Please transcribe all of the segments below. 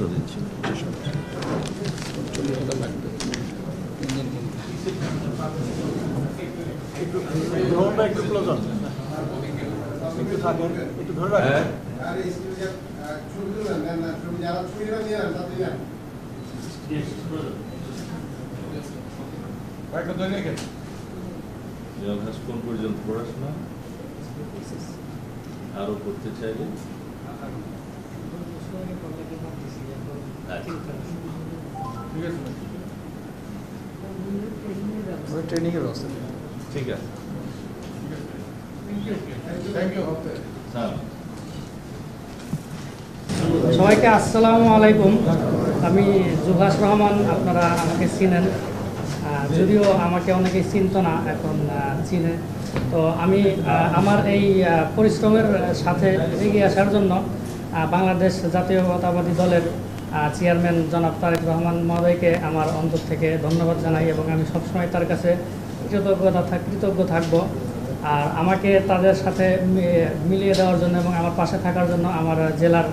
ব্যবস্থা দিচ্ছি। কোন পর্যন্ত পড়াশোনা আরো করতে চাইলে ট্রেনিং এর ব্যবস্থা। ঠিক আছে, সবাইকে আসসালামু আলাইকুম। আমি জুহাস রহমান, আপনারা আমাকে চিনেন, যদিও আমাকে অনেকেই চিনত না, এখন চিনে। তো আমি আমার এই পরিশ্রমের সাথে এগিয়ে আসার জন্য বাংলাদেশ জাতীয়তাবাদী দলের চেয়ারম্যান জনাব তারেক রহমান মহোদয়কে আমার অন্তর থেকে ধন্যবাদ জানাই এবং আমি সবসময় তার কাছে কৃতজ্ঞ থাকব। আর আমাকে তাদের সাথে মিলিয়ে দেওয়ার জন্য এবং আমার পাশে থাকার জন্য আমার জেলার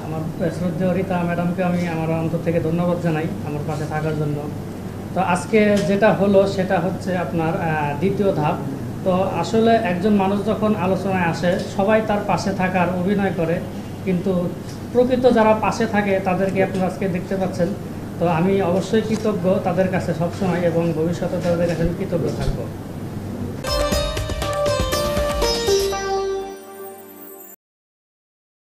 আমার শ্রদ্ধেয় রীতা ম্যাডামকে আমি আমার অন্তর থেকে ধন্যবাদ জানাই আমার পাশে থাকার জন্য। তো আজকে যেটা হলো সেটা হচ্ছে আপনার দ্বিতীয় ধাপ। তো আসলে একজন মানুষ যখন আলোচনায় আসে সবাই তার পাশে থাকার অভিনয় করে, কিন্তু প্রকৃত যারা পাশে থাকে তাদেরকে আপনারা আজকে দেখতে পাচ্ছেন। তো আমি অবশ্যই কৃতজ্ঞ তাদের কাছে সবসময় এবং ভবিষ্যতে তাদের কাছে আমি কৃতজ্ঞ থাকবো।